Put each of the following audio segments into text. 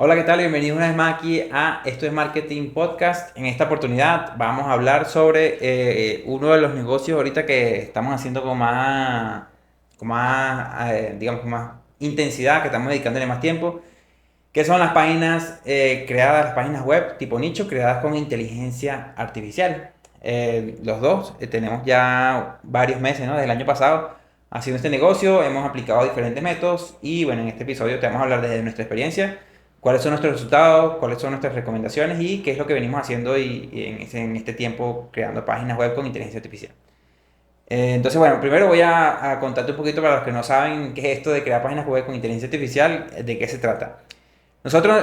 Hola, ¿qué tal? Bienvenidos una vez más aquí a Esto es Marketing Podcast. En esta oportunidad vamos a hablar sobre uno de los negocios ahorita que estamos haciendo con más, digamos, con más intensidad, que estamos dedicándole más tiempo, que son las páginas creadas, las páginas web tipo nicho, creadas con inteligencia artificial. Los dos tenemos ya varios meses, ¿no? Desde el año pasado haciendo este negocio, hemos aplicado diferentes métodos y bueno, en este episodio te vamos a hablar desde nuestra experiencia, cuáles son nuestros resultados, cuáles son nuestras recomendaciones y qué es lo que venimos haciendo en este tiempo creando páginas web con inteligencia artificial. Entonces, bueno, primero voy a contarte un poquito para los que no saben qué es esto de crear páginas web con inteligencia artificial, de qué se trata. Nosotros,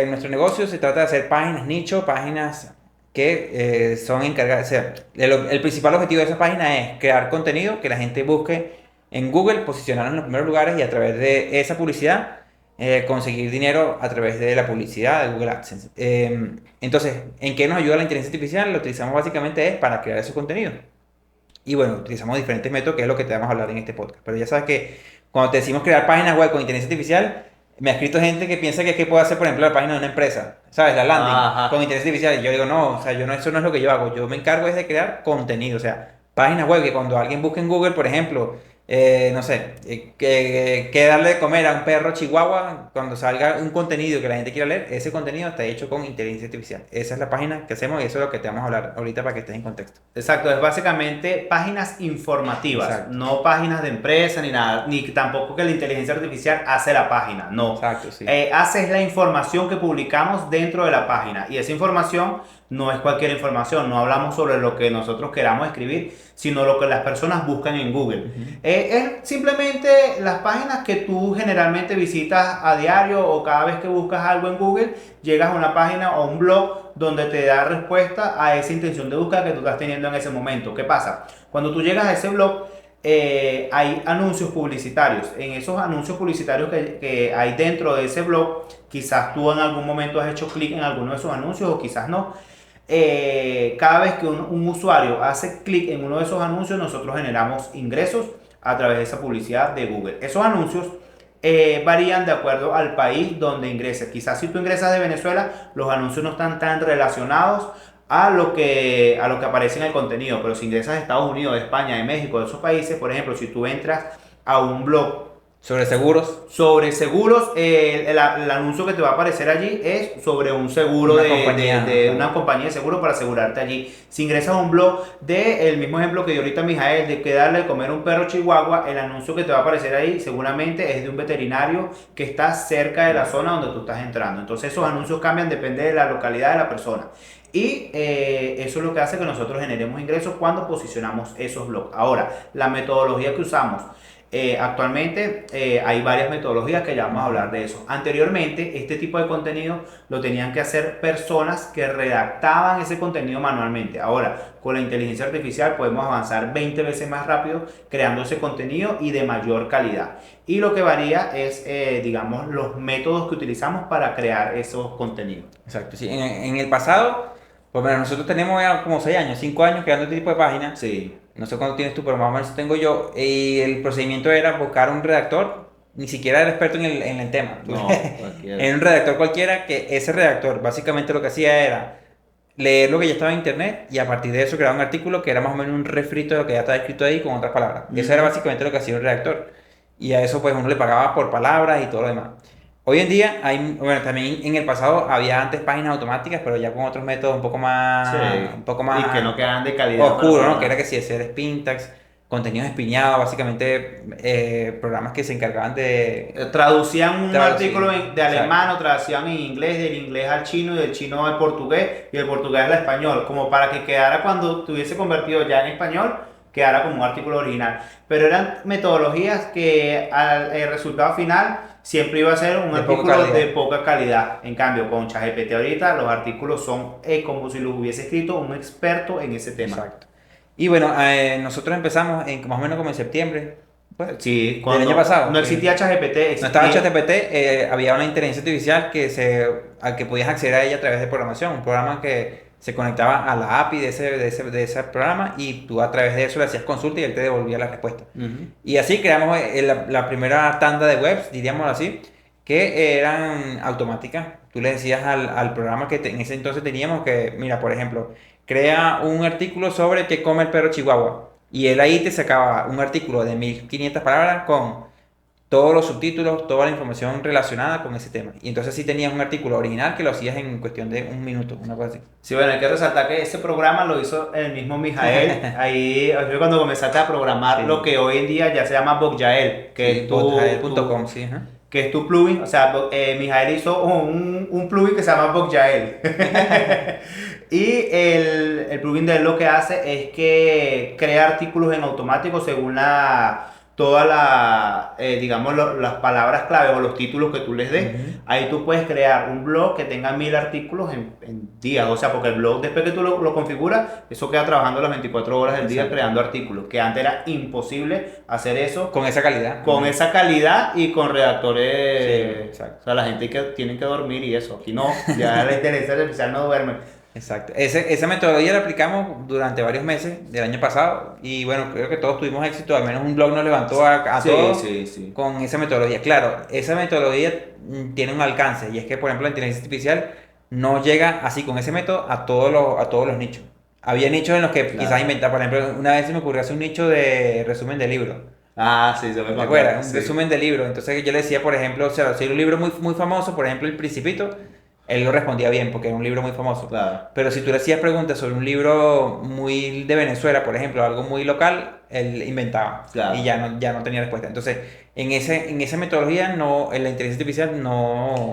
nuestro negocio se trata de hacer páginas nicho, páginas que son encargadas, o sea, el principal objetivo de esa página es crear contenido que la gente busque en Google, posicionarlo en los primeros lugares y a través de esa publicidad conseguir dinero a través de la publicidad de Google AdSense. Entonces, ¿en qué nos ayuda la inteligencia artificial? Lo utilizamos básicamente es para crear esos contenidos. Y bueno, utilizamos diferentes métodos, que es lo que te vamos a hablar en este podcast. Pero ya sabes que cuando te decimos crear páginas web con inteligencia artificial, me ha escrito gente que piensa que es que puedo hacer, por ejemplo, la página de una empresa, ¿sabes? La landing con Ajá. inteligencia artificial. Y yo digo, no, o sea, yo no, eso no es lo que yo hago. Yo me encargo es de crear contenido, o sea, páginas web que cuando alguien busque en Google, por ejemplo, no sé, que darle de comer a un perro chihuahua, cuando salga un contenido que la gente quiera leer, ese contenido está hecho con inteligencia artificial. Esa es la página que hacemos y eso es lo que te vamos a hablar ahorita para que estés en contexto. Exacto, es básicamente páginas informativas, Exacto, no páginas de empresa ni nada, ni tampoco que la inteligencia artificial hace la página, no. exacto, sí. Hace es la información que publicamos dentro de la página y esa información no es cualquier información, no hablamos sobre lo que nosotros queramos escribir, sino lo que las personas buscan en Google. Ujú. Es simplemente las páginas que tú generalmente visitas a diario o cada vez que buscas algo en Google, llegas a una página o un blog donde te da respuesta a esa intención de búsqueda que tú estás teniendo en ese momento. ¿Qué pasa? Cuando tú llegas a ese blog, hay anuncios publicitarios. En esos anuncios publicitarios que hay dentro de ese blog, quizás tú en algún momento has hecho clic en alguno de esos anuncios o quizás no. Cada vez que un usuario hace clic en uno de esos anuncios, nosotros generamos ingresos a través de esa publicidad de Google. Esos anuncios varían de acuerdo al país donde ingreses. Quizás si tú ingresas de Venezuela, los anuncios no están tan relacionados a lo que aparece en el contenido, pero si ingresas de Estados Unidos, de España, de México, de esos países, por ejemplo, si tú entras a un blog Sobre seguros, sobre seguros, el anuncio que te va a aparecer allí es sobre un seguro una de, de- compañía, de claro. una compañía de seguro para asegurarte allí. Si ingresas a un blog del mismo ejemplo que dio ahorita Mijael, de que darle de comer a un perro chihuahua, el anuncio que te va a aparecer ahí seguramente es de un veterinario que está cerca de la zona donde tú estás entrando. Entonces esos anuncios cambian, depende de la localidad de la persona. Y eso es lo que hace que nosotros generemos ingresos cuando posicionamos esos blogs. Ahora, la metodología que usamos. Actualmente hay varias metodologías que ya vamos a hablar de eso. Anteriormente, este tipo de contenido lo tenían que hacer personas que redactaban ese contenido manualmente. Ahora, con la inteligencia artificial podemos avanzar 20 veces más rápido creando ese contenido y de mayor calidad. Y lo que varía es, digamos, los métodos que utilizamos para crear esos contenidos. Exacto, sí. En el pasado, pues bueno, nosotros tenemos ya como 6 años, 5 años creando este tipo de páginas. Sí, No sé cuánto tienes tú, pero más o menos tengo yo. Y el procedimiento era buscar un redactor, ni siquiera era experto en el tema. no, cualquiera. En un redactor cualquiera, que ese redactor básicamente lo que hacía era leer lo que ya estaba en internet y a partir de eso crear un artículo que era más o menos un refrito de lo que ya estaba escrito ahí con otras palabras. Eso era Ujú. básicamente lo que hacía un redactor. Y a eso pues uno le pagaba por palabras y todo lo demás. Hoy en día hay, bueno, también en el pasado había antes páginas automáticas, pero ya con otros métodos un Sí. poco Y que más no quedan de calidad para oscuros, ¿no? Que era nada. que si hacer Spintax, contenidos espiñados, básicamente programas que se encargaban de Traducían un artículo traducir. de Exacto. alemán o traducían en inglés, del inglés al chino y del chino al portugués y del portugués al español, como para que quedara cuando estuviese convertido ya en español, quedara como un artículo original. Pero eran metodologías que al el resultado final siempre iba a ser un De poca artículo de calidad. poca calidad. En cambio, con ChatGPT ahorita los artículos son como si los hubiese escrito un experto en ese tema. Exacto. Y bueno, nosotros empezamos más o menos como en septiembre, pues, Sí, del año cuando pasado, no existía que ChatGPT, no estaba existía. ChatGPT, había una inteligencia artificial al que podías acceder a ella a través de programación, un programa que se conectaba a la API de ese programa y tú a través de eso le hacías consulta y él te devolvía la respuesta. Ujú. Y así creamos la primera tanda de webs, diríamos así. que eran automáticas. Tú le decías al programa que en ese entonces teníamos que, mira, por ejemplo, crea un artículo sobre qué come el perro chihuahua. Y él ahí te sacaba un artículo de 1500 palabras con todos los subtítulos, toda la información relacionada con ese tema. Y entonces sí tenías un artículo original que lo hacías en cuestión de un minuto, una cosa así. Sí, bueno, hay que resaltar que ese programa lo hizo el mismo Mijael. Ahí fue cuando comenzaste a programar Sí. lo que hoy en día ya se llama Bogjael, que Sí, es botjael.com, sí, ajá. que es tu plugin. O sea, Mijael hizo un plugin que se llama Bogjael. Y el plugin de él lo que hace es que crea artículos en automático según todas digamos, las palabras clave o los títulos que tú les des. Ujú. Ahí tú puedes crear un blog que tenga 1000 artículos en días. O sea, porque el blog después que tú lo configuras, eso queda trabajando las 24 horas del día Exacto. creando artículos. Que antes era imposible hacer eso Con esa calidad. con Ujú. esa calidad y con Sí, redactores. exacto. O sea, la gente que tienen que dormir y eso. Aquí no, ya la inteligencia artificial no duerme. Exacto. Esa metodología la aplicamos durante varios meses del año pasado y bueno, creo que todos tuvimos éxito, al menos un blog nos levantó a Sí, todos sí, sí. con esa metodología. Claro, esa metodología tiene un alcance y es que, por ejemplo, la inteligencia artificial no llega así con ese método a todos los nichos. Había nichos en los que quizás Claro. inventar, por ejemplo, una vez se me ocurrió hacer un nicho de resumen de libros. Ah, sí, yo me ¿Te acuerdo. acuerdas? Un Sí. resumen de libro. Entonces yo le decía, por ejemplo, o sea, si era un libro muy, muy famoso, por ejemplo, El Principito, él lo respondía bien porque era un libro muy famoso. Claro. Pero si tú le hacías preguntas sobre un libro muy de Venezuela, por ejemplo, algo muy local, él inventaba Claro. y ya no tenía respuesta. Entonces, en esa metodología, no, en la inteligencia artificial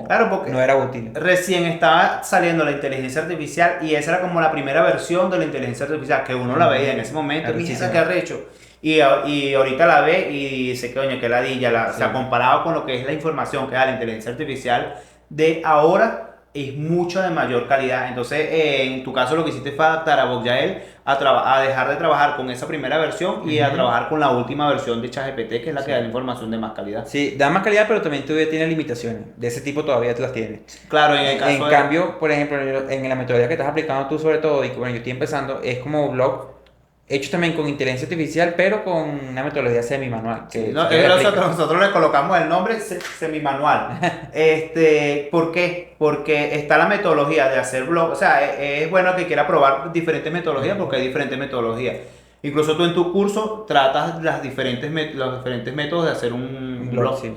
Claro, porque no era útil. recién estaba saliendo la inteligencia artificial y esa era como la primera versión de la inteligencia artificial que uno la veía en ese momento. Arrechísima. Mira, qué arrecho. Y ahorita la ve y dice, coño, que ladilla. O sea, Sí. comparado con lo que es la información que da la inteligencia artificial de ahora, es mucho de mayor calidad. Entonces, en tu caso, lo que hiciste fue adaptar a Bogjael a dejar de trabajar con esa primera versión y a Ujú. trabajar con la última versión de ChatGPT, que es la que Sí. da la información de más calidad. Sí, da más calidad, pero también todavía tiene limitaciones. De ese tipo todavía te las tiene. Claro, en el caso En de... cambio, por ejemplo, en la metodología que estás aplicando tú sobre todo, y que bueno, yo estoy empezando, es como blog hecho también con inteligencia artificial, pero con una metodología semi-manual. Sí, Que no, si quieres nosotros le colocamos el nombre semimanual. ¿Por qué? Porque está la metodología de hacer blog. O sea, es bueno que quiera probar diferentes metodologías porque hay diferentes metodologías. Incluso tú en tu curso tratas los diferentes métodos de hacer un un blog, blog. sí.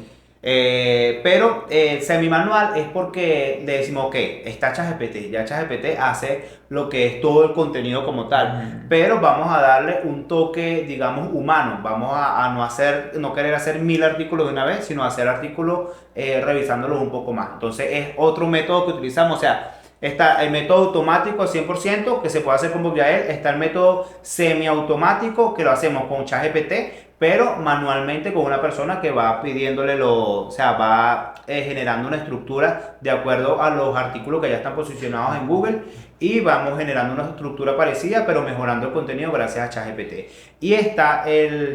Pero semi-manual es porque le decimos, ok, está ChatGPT, ya ChatGPT hace lo que es todo el contenido como tal, Ujú. pero vamos a darle un toque, digamos, humano, vamos a no querer hacer 1000 artículos de una vez, sino hacer artículos revisándolos un poco más. Entonces es otro método que utilizamos, o sea, está el método automático al 100% que se puede hacer con Bogjael, está el método semiautomático que lo hacemos con ChatGPT, pero manualmente con una persona que va pidiéndole o sea, va generando una estructura de acuerdo a los artículos que ya están posicionados en Google y vamos generando una estructura parecida, pero mejorando el contenido gracias a ChatGPT. Y está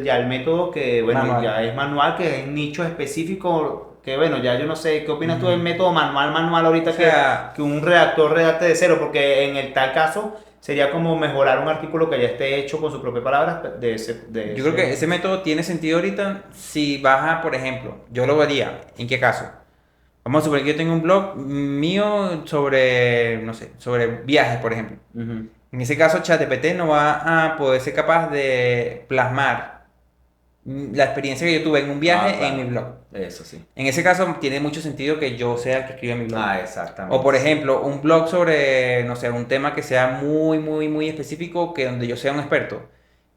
ya el método que, bueno, Manual. ya es manual, que es nicho específico, que bueno, ya yo no sé, ¿qué opinas tú del método manual ahorita O sea, que un redactor redacte de cero? Porque en el tal caso sería como mejorar un artículo que ya esté hecho con sus propias palabras yo creo que ese método tiene sentido ahorita si vas a, por ejemplo, yo lo vería, ¿en qué caso? Vamos a suponer que yo tengo un blog mío sobre, no sé, sobre viajes, por ejemplo. Ujú. En ese caso, ChatGPT no va a poder ser capaz de plasmar la experiencia que yo tuve en un viaje Claro. en mi blog. Eso sí. En ese caso, tiene mucho sentido que yo sea el que escriba mi blog. Exactamente. O por ejemplo, un blog sobre, no sé, un tema que sea muy específico, que donde yo sea un experto.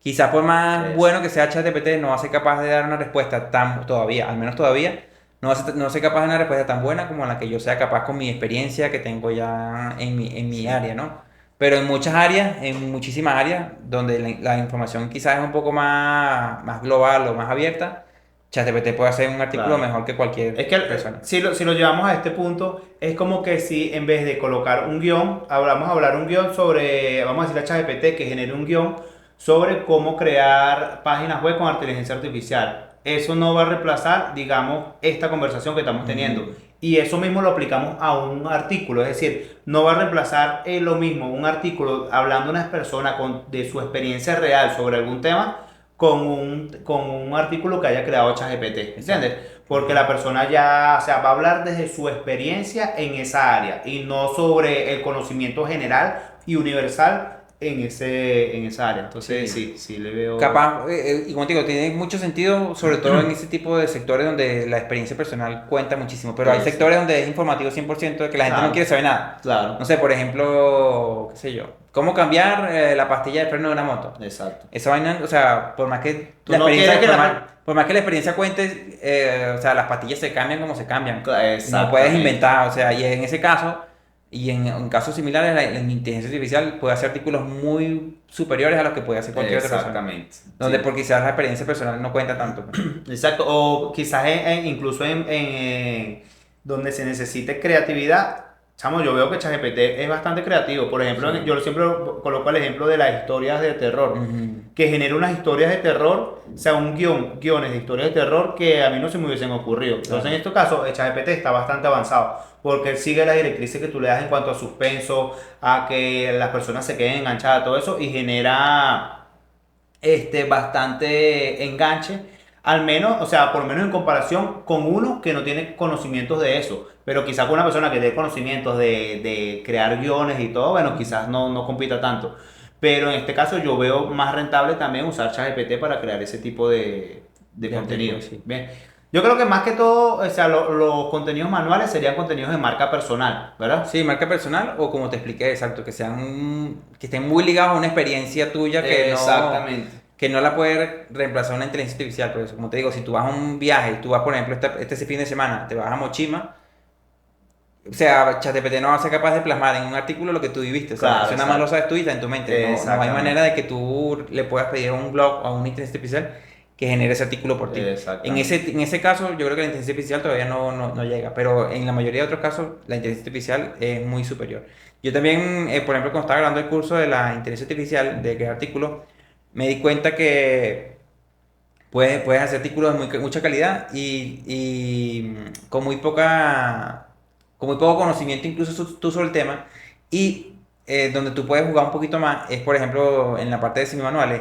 Quizás por más Eso. bueno que sea ChatGPT, no va a ser capaz de dar una respuesta todavía, al menos todavía, no va a ser capaz de dar una respuesta tan buena como la que yo sea capaz con mi experiencia que tengo ya en mi área, ¿no? Pero en muchas áreas, en muchísimas áreas, donde la información quizás es un poco más global o más abierta, ChatGPT puede hacer un artículo Claro. mejor que cualquier Es que persona. si lo llevamos a este punto, es como que si en vez de colocar un guión, vamos a hablar un guión sobre, vamos a decirle a ChatGPT que genere un guión sobre cómo crear páginas web con inteligencia artificial. Eso no va a reemplazar, digamos, esta conversación que estamos teniendo. Y eso mismo lo aplicamos a un artículo, es decir, no va a reemplazar lo mismo un artículo hablando una persona de su experiencia real sobre algún tema con un artículo que haya creado ChatGPT, ¿entiendes? porque la persona ya, o sea, va a hablar desde su experiencia en esa área y no sobre el conocimiento general y universal en esa área. Entonces, Sí. sí, le veo... Capaz, y como te digo, tiene mucho sentido, sobre todo en ese tipo de sectores donde la experiencia personal cuenta muchísimo, pero hay Eso. sectores donde es informativo 100% de que la gente no Claro, quiere saber nada. claro, No sé, por ejemplo, qué sé yo, cómo cambiar la pastilla de freno de una moto. exacto. Esa vaina, o sea, por más que Tú no quieres que por más que la experiencia cuente, o sea, las pastillas se cambian como se cambian. No puedes Exactamente. inventar, o sea, y en ese caso, y en casos similares, la inteligencia artificial puede hacer artículos muy superiores a los que puede hacer cualquier otra persona. Exactamente. Donde Sí. por quizás la experiencia personal no cuenta tanto, pues. Exacto, o quizás incluso donde se necesite creatividad. Chamo, yo veo que ChatGPT es bastante creativo. Por ejemplo, Sí. yo siempre coloco el ejemplo de las historias de terror, Ujú. que genera unas historias de terror, o sea, guiones de historias de terror que a mí no se me hubiesen ocurrido. Entonces, en Claro. este caso, el ChatGPT está bastante avanzado, porque él sigue las directrices que tú le das en cuanto a suspenso, a que las personas se queden enganchadas, todo eso, y genera bastante enganche, al menos, o sea, por lo menos en comparación con uno que no tiene conocimientos de eso, pero quizás con una persona que tiene conocimientos de crear guiones y todo, bueno, quizás no compita tanto. Pero en este caso yo veo más rentable también usar ChatGPT para crear ese tipo de De contenido. artículos, sí. Bien. Yo creo que más que todo, o sea, los contenidos manuales serían contenidos de marca personal, ¿verdad? Sí, marca personal o como te expliqué, exacto, que estén muy ligados a una experiencia tuya Exactamente. que no la puede reemplazar una inteligencia artificial. Por eso, como te digo, si tú vas a un viaje, tú vas, por ejemplo, este fin de semana, te vas a Mochima, o sea, ChatGPT no va a ser capaz de plasmar en un artículo lo que tú viviste. O sea, Claro, eso nada más lo exacto. sabes tú y está en tu mente. No hay Exactamente. manera de que tú le puedas pedir a un blog o a una inteligencia artificial que genere ese artículo por ti. Exactamente. En ese caso, yo creo que la inteligencia artificial todavía no llega, pero en la mayoría de otros casos, la inteligencia artificial es muy superior. Yo también, por ejemplo, cuando estaba grabando el curso de la inteligencia artificial, de crear artículos, me di cuenta que puedes hacer artículos de mucha calidad y con con muy poco conocimiento incluso tú sobre el tema. Y donde tú puedes jugar un poquito más es, por ejemplo, en la parte de semimanuales.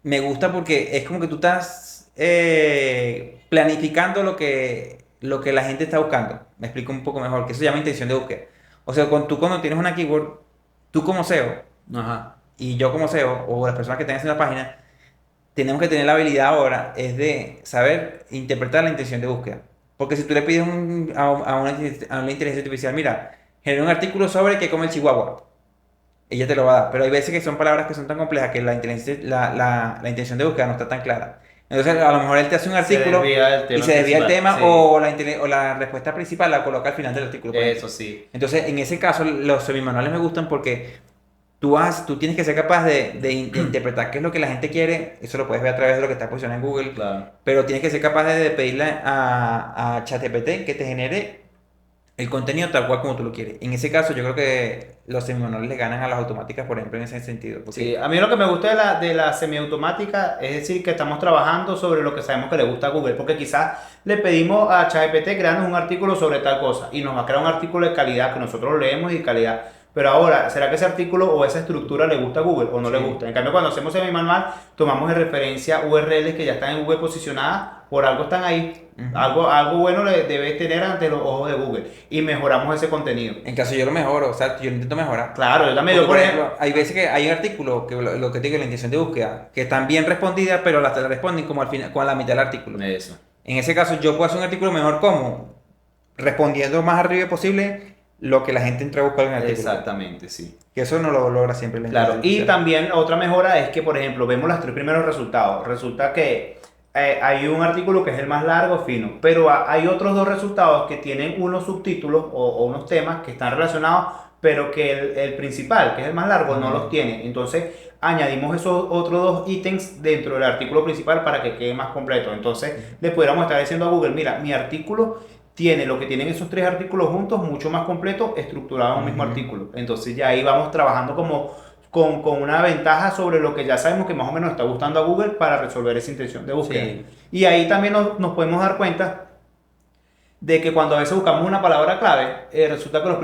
Me gusta porque es como que tú estás planificando lo que la gente está buscando. Me explico un poco mejor, que eso se llama intención de búsqueda. O sea, tú cuando tienes una keyword, tú como SEO Ajá. y yo como SEO o las personas que tengan en la página, tenemos que tener la habilidad ahora es de saber interpretar la intención de búsqueda. Porque si tú le pides a una inteligencia artificial, mira, genera un artículo sobre qué come el chihuahua, ella te lo va a dar. Pero hay veces que son palabras que son tan complejas que la intención de búsqueda no está tan clara. Entonces, a lo mejor él te hace un Se artículo desvía del y tema se desvía el principal. tema Sí, o la respuesta principal la coloca al final del artículo, por ejemplo. eso sí. Entonces, en ese caso, los semimanuales me gustan porque tú tienes que ser capaz de interpretar qué es lo que la gente quiere, eso lo puedes ver a través de lo que está posicionado en Google, Claro. pero tienes que ser capaz de pedirle a ChatGPT que te genere el contenido tal cual como tú lo quieres. En ese caso, yo creo que los semimanuales le ganan a las automáticas, por ejemplo, en ese sentido, Sí, porque a mí lo que me gusta de la semiautomática es decir que estamos trabajando sobre lo que sabemos que le gusta a Google, porque quizás le pedimos a ChatGPT crearnos un artículo sobre tal cosa y nos va a crear un artículo de calidad que nosotros lo leemos y calidad. Pero ahora, ¿será que ese artículo o esa estructura le gusta a Google o no le sí. gusta? En cambio, cuando hacemos semi-manual, tomamos de referencia URLs que ya están en Google posicionadas, por algo están ahí. Ujú. Algo bueno le debe tener ante los ojos de Google y mejoramos ese contenido. En caso yo lo mejoro, o sea, yo lo intento mejorar. Claro, yo también, Porque, yo por por ejemplo, ejemplo, hay veces que hay artículos que lo que te digo, la intención de búsqueda, que están bien respondidas, pero las te la responden como al final, con la mitad del artículo. eso. En ese caso, yo puedo hacer un artículo mejor como respondiendo más arriba posible lo que la gente entra a buscar en el artículo. Exactamente, sí. Que eso no lo logra siempre la Claro, inteligencia y artificial. también otra mejora es que, por ejemplo, vemos los tres primeros resultados. Resulta que hay un artículo que es el más largo, fino, pero hay otros dos resultados que tienen unos subtítulos o unos temas que están relacionados, pero que el principal, que es el más largo, no los Ujú. tiene. Entonces, añadimos esos otros dos ítems dentro del artículo principal para que quede más completo. Entonces, le pudiéramos estar diciendo a Google, mira, mi artículo tiene lo que tienen esos tres artículos juntos, mucho más completo, estructurado en un mismo Ujú. artículo. Entonces ya ahí vamos trabajando como con una ventaja sobre lo que ya sabemos que más o menos está gustando a Google para resolver esa intención de búsqueda. Sí. Y ahí también nos podemos dar cuenta de que cuando a veces buscamos una palabra clave, resulta que los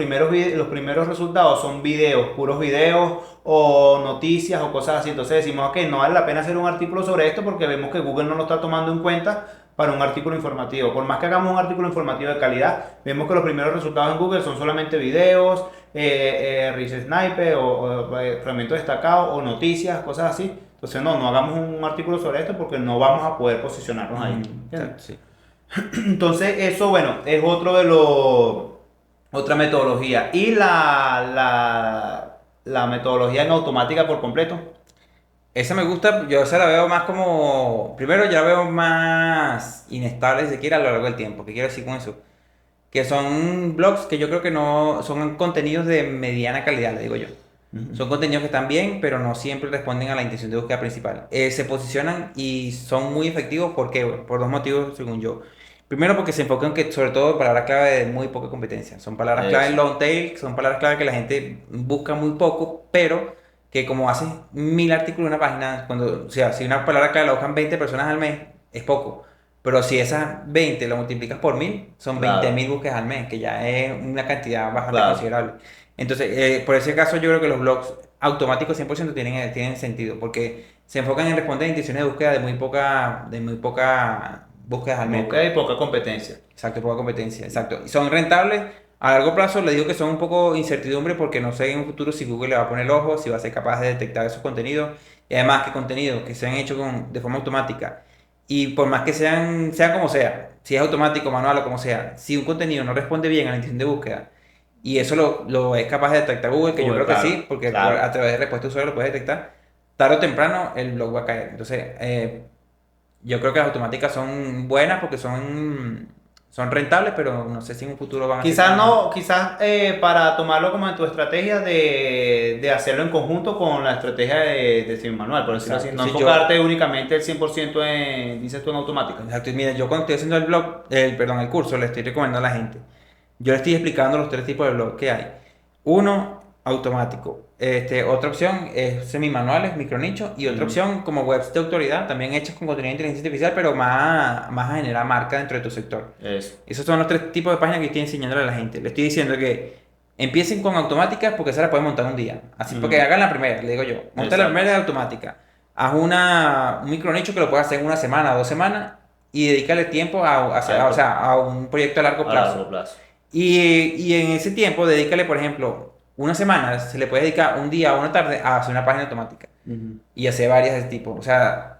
primeros resultados son videos, puros videos o noticias o cosas así. Entonces decimos, ok, no vale la pena hacer un artículo sobre esto porque vemos que Google no lo está tomando en cuenta para un artículo informativo. Por más que hagamos un artículo informativo de calidad, vemos que los primeros resultados en Google son solamente videos, Rich Sniper fragmentos destacados o noticias, cosas así. Entonces no hagamos un artículo sobre esto porque no vamos a poder posicionarnos ahí. Exacto, sí. Entonces eso, bueno, es otra metodología. Y la metodología en automática por completo. Esa me gusta, yo esa la veo más como, primero ya la veo más inestable si quiere a lo largo del tiempo. ¿Qué quiero decir con eso? Que son blogs que yo creo que no son contenidos de mediana calidad, le digo yo. Son contenidos que están bien, pero no siempre responden a la intención de búsqueda principal. Se posicionan y son muy efectivos porque, por dos motivos, según yo. Primero, porque se enfocan que, sobre todo, palabras clave de muy poca competencia. Son palabras clave en long tail, son palabras clave que la gente busca muy poco, pero que como hacen 1000 artículos en una página, o sea, si una palabra clave la buscan 20 personas al mes, es poco. Pero si esas 20 lo multiplicas por 1000, son Claro. 20.000 búsquedas al mes, que ya es una cantidad bastante Claro. considerable. Entonces, por ese caso, yo creo que los blogs automáticos 100% tienen sentido, porque se enfocan en responder a intenciones de búsqueda de muy poca búsquedas al mes. Ok, poca competencia. Exacto, poca competencia, exacto. Y son rentables. A largo plazo le digo que son un poco incertidumbre porque no sé en un futuro si Google le va a poner el ojo, si va a ser capaz de detectar esos contenidos. Y además que contenidos que se han hecho de forma automática. Y por más que sean como sea, si es automático, manual o como sea, si un contenido no responde bien a la intención de búsqueda y eso lo es capaz de detectar Google, que yo creo Claro, que sí, porque claro. a través de respuesta de usuario lo puede detectar, tarde o temprano el blog va a caer. Entonces, yo creo que las automáticas son buenas porque son rentables, pero no sé si en un futuro van a ser Quizás tan- no, quizás para tomarlo como en tu estrategia de hacerlo en conjunto con la estrategia de Sim Manual, por decirlo así. Exacto. No Si yo- enfocarte únicamente el 100% en, dices tú, en automática. Exacto. Y mira, yo cuando estoy haciendo el curso, le estoy recomendando a la gente. Yo le estoy explicando los tres tipos de blog que hay. Uno, automático. Otra opción es semimanuales, micronichos. Y otra opción como webs de autoridad, también hechas con contenido de inteligencia artificial, pero más a generar marca dentro de tu sector. Eso. Esos son los tres tipos de páginas que estoy enseñándole a la gente. Le estoy diciendo que empiecen con automáticas porque se la pueden montar un día. Así, porque hagan la primera, le digo yo. Monta la Exacto. primera de automática. Haz un micronicho que lo puedas hacer en una semana, 2 semanas y dedícale tiempo Exacto. o sea, a un proyecto a largo A plazo. largo plazo. Y en ese tiempo, dedícale, por ejemplo, una semana, se le puede dedicar un día o una tarde a hacer una página automática y hacer varias de ese tipo. O sea,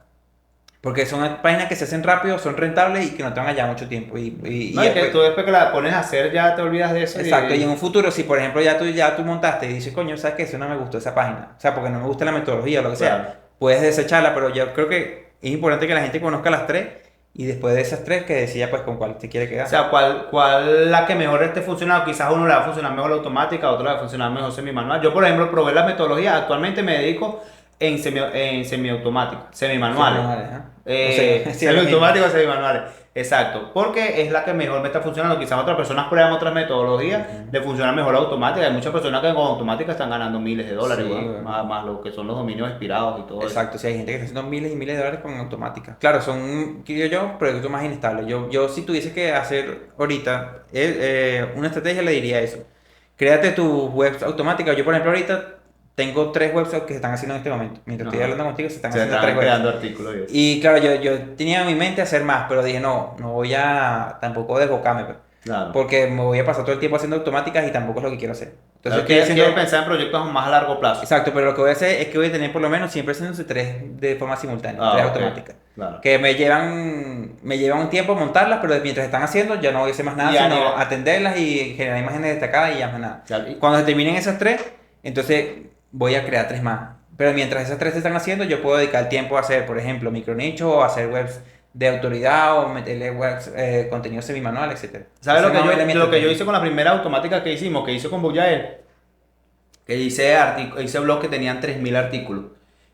porque son páginas que se hacen rápido, son rentables y que no te van a llevar mucho tiempo. No, y que tú después que la pones a hacer ya te olvidas de eso. Exacto, y en un futuro, si por ejemplo ya tú montaste y dices, coño, ¿sabes qué? Eso no me gustó esa página. O sea, porque no me gusta la metodología o lo que sea. Claro. Puedes desecharla, pero yo creo que es importante que la gente conozca las tres y después de esas tres que decida pues con cuál se quiere quedar. O sea, ¿cuál la que mejor esté funcionando? Quizás a uno le va a funcionar mejor la automática, a otro le va a funcionar mejor semimanual. Yo, por ejemplo, probé la metodología. Actualmente me dedico en semiautomática, semimanuales. Semimanuales, ¿ah? O sea, sí, Semiautomáticos, semimanuales. Exacto, porque es la que mejor me está funcionando. Quizás otras personas prueban otras metodologías, le funciona mejor la automática. Hay muchas personas que con automática están ganando miles de dólares, Sí, weón, weón. más lo que son los dominios expirados y todo eso. Exacto, sí, hay gente que está haciendo miles y miles de dólares con automática. Claro, son, digo yo, proyectos más inestables. Yo si tuviese que hacer ahorita una estrategia, le diría eso. Créate tus webs automáticas. Yo, por ejemplo, ahorita tengo 3 webs que se están haciendo en este momento. Mientras estoy Ajá. hablando contigo, se están Se haciendo están 3 webs. creando artículos. Y claro, yo tenía en mi mente hacer más, pero dije, no voy a tampoco desbocarme, pues, Claro. porque me voy a pasar todo el tiempo haciendo automáticas y tampoco es lo que quiero hacer. Entonces, Entonces, estoy quieres haciendo... pensar en proyectos más a largo plazo. Exacto, pero lo que voy a hacer es que voy a tener por lo menos siempre haciéndose 3 de forma simultánea, 3 Ok, automáticas. claro. Que me llevan un tiempo montarlas, pero mientras están haciendo ya no voy a hacer más nada, Y a sino nivel- atenderlas y generar imágenes destacadas y ya más nada. Claro, y- Cuando se terminen esas 3, entonces voy a crear 3 más. Pero mientras esas 3 se están haciendo, yo puedo dedicar tiempo a hacer, por ejemplo, micronicho o hacer webs de autoridad o meterle webs, contenido semimanual, etc. ¿Sabes lo que Esa es más o menos mi lo que yo estrategia. hice con la primera automática que hicimos, que hice con Boyael? Que hice blog que tenían 3000 artículos.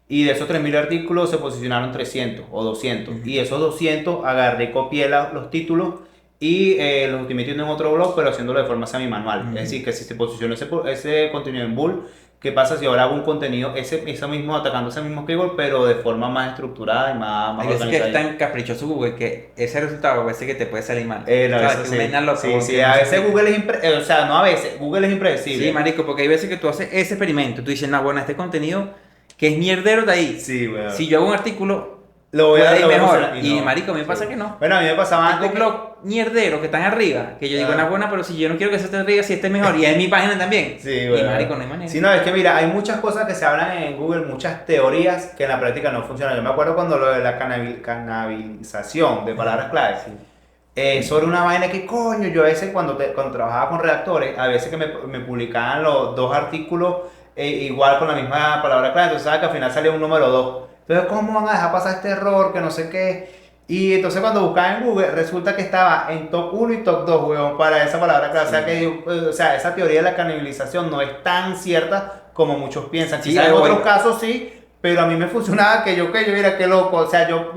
Y de esos 3000 artículos se posicionaron 300 o 200. Y esos 200 agarré, copié los títulos y los ultimé en otro blog, pero haciéndolo de forma semi-manual. Es decir, que si se posiciona ese contenido en Bull, ¿qué pasa si ahora hago un contenido, eso mismo, atacando ese mismo keyword, pero de forma más estructurada y más Hay veces que es organizada? tan caprichoso Google que ese resultado a veces que te puede salir mal. No, ¿Sabes? eso Que sí. una vaina loca, Sí, porque sí, no a sé veces qué- Google es o sea, no a veces, Google es impredecible. Sí, marico, porque hay veces que tú haces ese experimento, tú dices, no, bueno, este contenido que es mierdero de ahí. Sí, weón. Si yo hago un artículo, puede ir lo voy a mejor. funcionar, Y no. marico, a mí me pasa Sí. que no. Bueno, a mí me pasaba Tengo antes que... blog mierderos que están arriba, que yo digo Ah. una buena, pero si yo no quiero que eso esté arriba, si esté mejor, y es mi página también. Sí, Y bueno. marico, no hay manera. Sí, no, es que mira, hay muchas cosas que se hablan en Google, muchas teorías que en la práctica no funcionan. Yo me acuerdo cuando lo de la canabilización de palabras claves. Sí. Sobre una vaina que coño, yo a veces cuando trabajaba con redactores, a veces que me publicaban los dos artículos igual con la misma palabra clave, entonces sabes que al final salía un número 2. Entonces, ¿cómo van a dejar pasar este error? Que no sé qué. Y entonces cuando buscaba en Google, resulta que estaba en top 1 y top 2, weón, para esa palabra clave. Sí. O sea, o sea, esa teoría de la canibalización no es tan cierta como muchos piensan. Sí, Quizás en otros bueno. casos sí, pero a mí me funcionaba que yo mira, qué loco. O sea, yo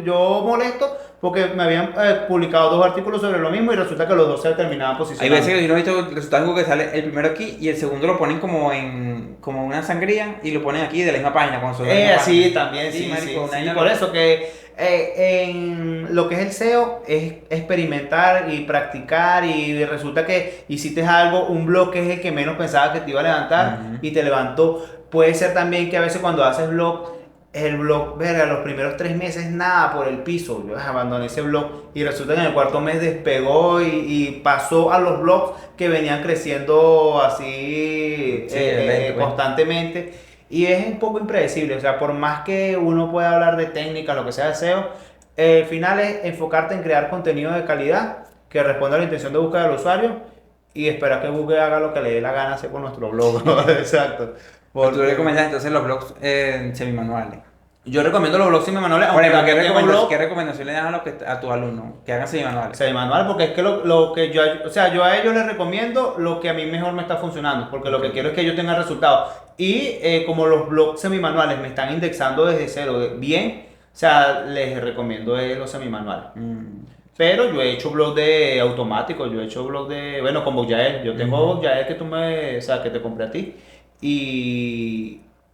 molesto porque me habían publicado dos artículos sobre lo mismo y resulta que los dos se terminaban Hay posicionando. veces que yo no he visto el resultado en Google que sale el primero aquí y el segundo lo ponen como una sangría y lo ponen aquí de la misma página. Cuando son de la misma Sí, página. también, sí, marico, sí, una sí. vaina Por loca. eso que en lo que es el SEO es experimentar y practicar y resulta que hiciste algo, un blog que es el que menos pensaba que te iba a levantar Ujú. y te levantó. Puede ser también que a veces cuando haces blog, el blog, verga, los primeros 3 meses nada por el piso. Yo abandoné ese blog y resulta que en el cuarto mes despegó y pasó a los blogs que venían creciendo así Sí, lento, pues. constantemente. Y es un poco impredecible, o sea, por más que uno pueda hablar de técnica, lo que sea de SEO, el final es enfocarte en crear contenido de calidad que responda a la intención de búsqueda del usuario y esperar que Google haga lo que le dé la gana hacer con nuestro blog. Exacto. Pero tú Porque recomiendas entonces los blogs semimanuales. yo recomiendo los blogs semimanuales, Por ejemplo, también tengo blog ¿qué recomendación le das a tus alumnos que hagan semimanuales? semimanual porque es que lo que yo, o sea, yo a ellos les recomiendo lo que a mí mejor me está funcionando, porque lo que quiero es que ellos tengan resultados. Y como los blogs semimanuales me están indexando desde cero bien, o sea, les recomiendo los semimanuales. Mm. Pero yo he hecho blog de automático, yo he hecho blog de, bueno, con Bookjael. Yo tengo Bookjael que o sea, que te compré a ti.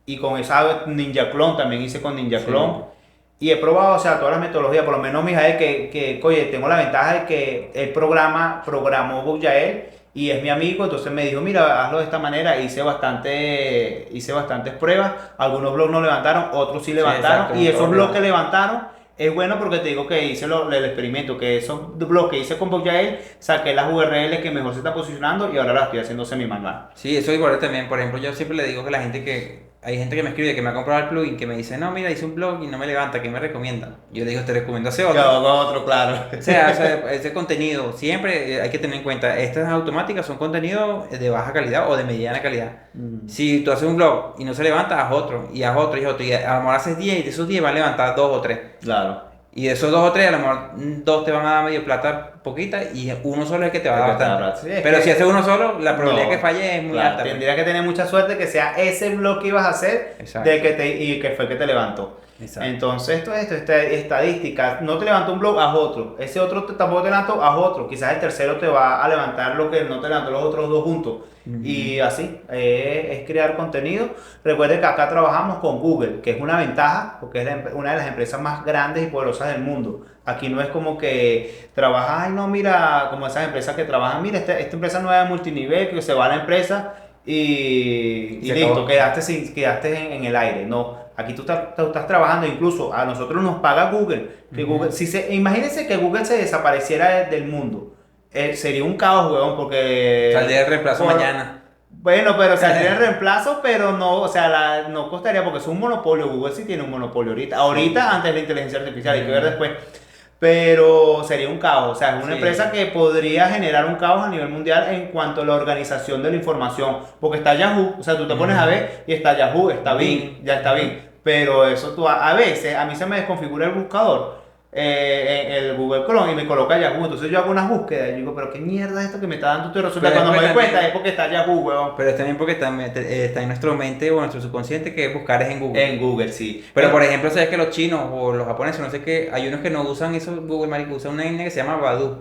Y con esa Ninja Clone también hice con Ninja Sí. Clone. Y he probado, o sea, todas las metodologías, por lo menos Mijael, oye, tengo la ventaja de que él programó Bookjael y es mi amigo, entonces me dijo, mira, hazlo de esta manera. Hice bastantes pruebas, algunos blogs no levantaron, otros sí levantaron, exacto, y esos todos blogs que levantan. levantaron, es bueno porque te digo que hice el experimento, que esos blogs que hice con Bookjael, saqué las URLs que mejor se están posicionando y ahora las estoy haciendo semi-manual. Sí, eso igual también. Por ejemplo, yo siempre le digo que la gente hay gente que me escribe que me ha comprado el plugin que me dice, no, mira, hice un blog y no me levanta, ¿qué me recomiendan? Yo le digo, te recomiendo hacer otro. Otro, claro. O sea, ese contenido, siempre hay que tener en cuenta, estas automáticas son contenidos de baja calidad o de mediana calidad. Si tú haces un blog y no se levanta, haz otro, y haz otro, y haz otro, y a lo mejor haces 10 y de esos 10 van a levantar 2 o 3. Claro. Y de esos 2 o 3, a lo mejor 2 te van a dar medio plata poquita y uno solo es el que te va a dar El que te da bastante. plata. Sí, es Pero que- si haces uno solo, la probabilidad No, que falle es muy claro, alta. pues. tendrías que tener mucha suerte que sea ese blog que ibas a hacer Exacto. y que fue el que te levantó. Exacto. Entonces, esta estadística, no te levantó un blog, haz otro. Ese otro tampoco te levantó, haz otro. Quizás el tercero te va a levantar lo que no te levantó los otros dos juntos. Y así, es crear contenido. Recuerde que acá trabajamos con Google, que es una ventaja, porque es una de las empresas más grandes y poderosas del mundo. Aquí no es como que trabajas, ay no, mira, como esas empresas que trabajan, mira, esta empresa nueva de multinivel, que se va a la empresa y Se listo, acabó. quedaste en el aire. No, aquí tú estás trabajando, incluso a nosotros nos paga Google. Que Google imagínense que Google se desapareciera del mundo. Sería un caos, huevón, porque... Saldría el reemplazo mañana. Bueno, pero saldría el reemplazo, pero no, o sea, no costaría porque es un monopolio. Google sí tiene un monopolio ahorita. Ahorita, antes de la inteligencia artificial, hay que ver después. Pero sería un caos, o sea, es una Sí. empresa que podría generar un caos a nivel mundial en cuanto a la organización de la información, porque está Yahoo, o sea, tú te pones a ver y está Yahoo, está Bing, ya está Bing, pero eso tú a veces, a mí se me desconfigura el buscador, en el Google Chrome y me coloca Yahoo, entonces yo hago unas búsquedas y digo, pero qué mierda es esto que me está dando tu resultado, Pero cuando me doy después cuenta también- es porque está Yahoo, weón. Pero es también porque está en nuestra mente o en nuestro subconsciente que buscar es en Google. En Google, sí. Pero por ejemplo, sabes que los chinos o los japoneses, no sé qué, hay unos que no usan eso Google, marico, usan una línea que se llama Badu.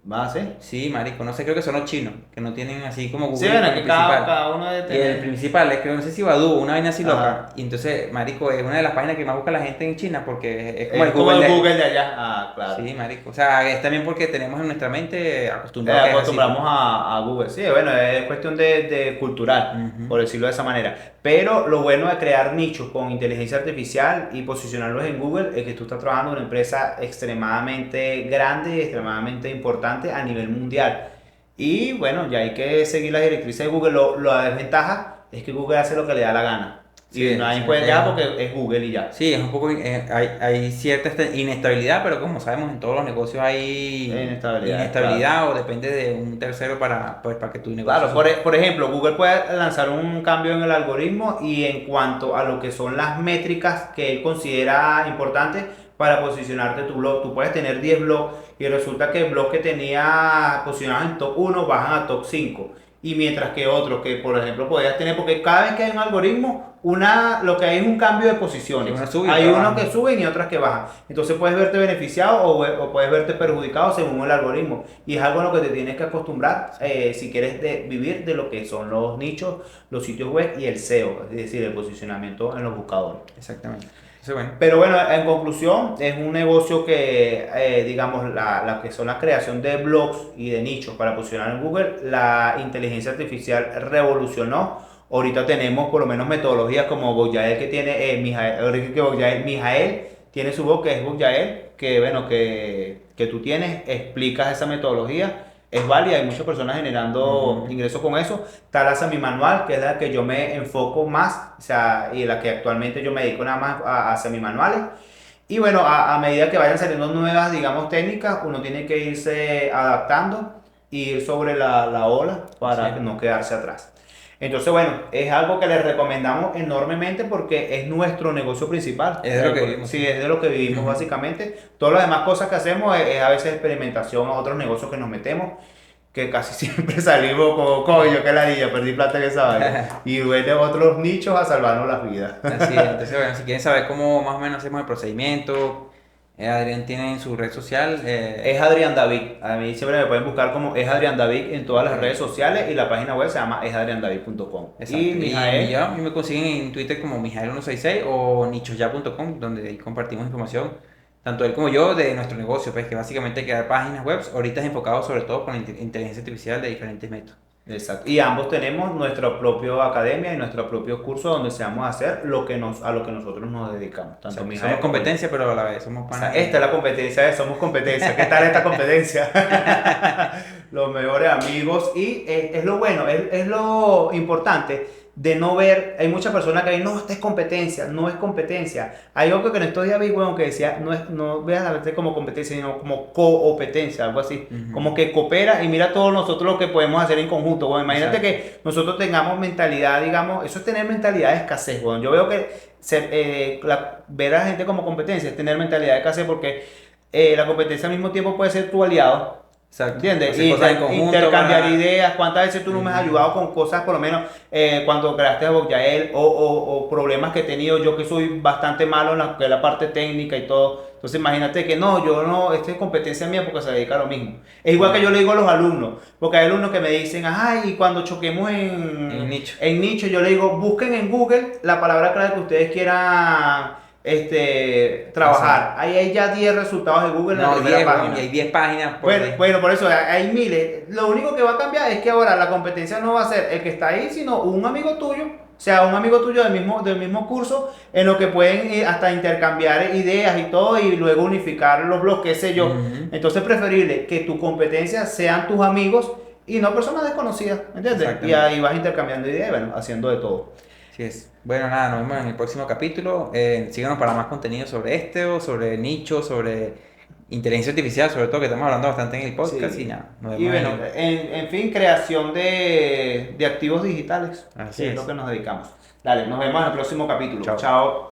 ¿Más, sí? Sí, marico, no sé, creo que son los chinos, que no tienen así como Sí, Google bueno, como que principal. cada uno debe Y el tener. principal es que no sé si Badu, una vaina así loca. Ajá. Y entonces, marico, es una de las páginas que más busca la gente en China porque es como el Es como Google el de... Google de allá. Ah, claro. Sí, marico. O sea, es también porque tenemos en nuestra mente acostumbrado que es así, pues. Acostumbramos a Google. Sí, bueno, es cuestión de cultural, Ujú. por decirlo de esa manera. Pero lo bueno de crear nichos con inteligencia artificial y posicionarlos en Google es que tú estás trabajando en una empresa extremadamente grande y extremadamente importante a nivel mundial. Y bueno, ya hay que seguir las directrices de Google. La desventaja es que Google hace lo que le da la gana. Sí, Y nadie puede quejar porque es Google y ya. sí, es un poco, hay cierta inestabilidad, pero como sabemos, en todos los negocios Es hay inestabilidad, claro. inestabilidad o depende de un tercero para, pues, para que tu negocio Claro, suba. por ejemplo, Google puede lanzar un cambio en el algoritmo y en cuanto a lo que son las métricas que él considera importantes para posicionarte tu blog. Tú puedes tener 10 blogs y resulta que el blog que tenía posicionados en top 1 bajan a top 5. Y mientras que otros que, por ejemplo, podías tener, porque cada vez que hay un algoritmo, lo que hay es un cambio de Si uno posiciones. sube y Hay otro unos baja. que suben y otras que bajan. Entonces puedes verte beneficiado o puedes verte perjudicado según el algoritmo. Y es algo a lo que te tienes que acostumbrar si quieres vivir de lo que son los nichos, los sitios web y el SEO, es decir, el posicionamiento en los buscadores. Exactamente. Entonces, bueno, Pero bueno, en conclusión, es un negocio que, digamos, la que son la creación de blogs y de nichos para posicionar en Google, la inteligencia artificial revolucionó. Ahorita tenemos por lo menos metodologías como Boyael que tiene, Mijael tiene su blog que es Boyael, que bueno, que tú tienes, explicas esa metodología. Es válida, hay muchas personas generando ujú, ingresos con eso. Talaza mi manual, que es la que yo me enfoco más, o sea, y la que actualmente yo me dedico nada más a semimanuales. Y bueno, a medida que vayan saliendo nuevas, digamos, técnicas, uno tiene que irse adaptando y ir sobre la ola sí, para no quedarse atrás. Entonces, bueno, es algo que les recomendamos enormemente porque es nuestro negocio principal. es de lo que vivimos, Sí, sí. es de lo que vivimos Ujú. básicamente. Todas las demás cosas que hacemos es a veces experimentación a otros negocios que nos metemos que casi siempre salimos como, coño, que ladilla, perdí plata en esa vaina. Y de otros nichos a salvarnos las vidas. Así es. Entonces, bueno, si quieren saber cómo más o menos hacemos el procedimiento, Adrián tiene en su red social. Es Adrián David. A mí siempre me pueden buscar como es Adrián David en todas las Ok, redes sociales y la página web se llama esadriandavid.com. Y exacto. Y Mijael, yo, a mí me consiguen en Twitter como Mijael166 o nichosya.com, donde ahí compartimos información, tanto él como yo, de nuestro negocio, pues que básicamente crear páginas web, ahorita es enfocado sobre todo con la inteligencia artificial de diferentes métodos. exacto. Y ambos tenemos nuestra propia academia y nuestro propio curso donde se vamos a hacer a lo que nosotros nos dedicamos. Tanto Exacto. Somos Mijael como yo. competencia, pero a la vez somos O sea, panas esta es y... la competencia de Somos Competencia. ¿Qué tal esta competencia? Los mejores amigos. Y es lo bueno, es lo importante de no ver. Hay muchas personas que dicen, no, esta es competencia, no es competencia. Hay algo que en estos días vi, bueno, que decía, no veas la verdad como competencia, sino como competencia, algo así. Ujú. Como que coopera y mira todos nosotros lo que podemos hacer en conjunto. Bueno, imagínate Exacto. que nosotros tengamos mentalidad, digamos, eso es tener mentalidad de escasez. Bueno, yo veo que ver a la gente como competencia es tener mentalidad de escasez porque la competencia al mismo tiempo puede ser tu aliado. Exacto. ¿Entiendes? Hacer cosas en conjunto Intercambiar para... ideas. ¿Cuántas veces tú no me has Ujú. ayudado con cosas, por lo menos cuando creaste a Yael o problemas que he tenido yo que soy bastante malo en que es la parte técnica y todo? Entonces imagínate que no, yo no, esto es competencia mía porque se dedica a lo mismo. Es igual que yo le digo a los alumnos, porque hay alumnos que me dicen, ajá, y cuando choquemos En nicho. en nicho, yo le digo, busquen en Google la palabra clave que ustedes quieran trabajar. Hacer. Ahí hay ya 10 resultados de Google en la No, primera 10 weón, y página. hay 10 páginas por Bueno, 10. bueno, por eso hay miles. Lo único que va a cambiar es que ahora la competencia no va a ser el que está ahí, sino un amigo tuyo, o sea, un amigo tuyo del mismo curso, en lo que pueden hasta intercambiar ideas y todo, y luego unificar los blogs, qué sé yo. Ujú. Entonces, preferible que tu competencia sean tus amigos y no personas desconocidas, ¿entiendes? Y Exactamente. ahí vas intercambiando ideas, bueno, haciendo de todo. Así es. Bueno, nada, nos vemos en el próximo capítulo. Síganos para más contenido sobre este o sobre nicho, sobre inteligencia artificial, sobre todo que estamos hablando bastante en el podcast y Sí. nada, nos Y vemos bueno, en... en fin, creación de activos digitales, Así que es lo es. que nos dedicamos. Dale, nos vemos en el próximo capítulo. Chao. Chao.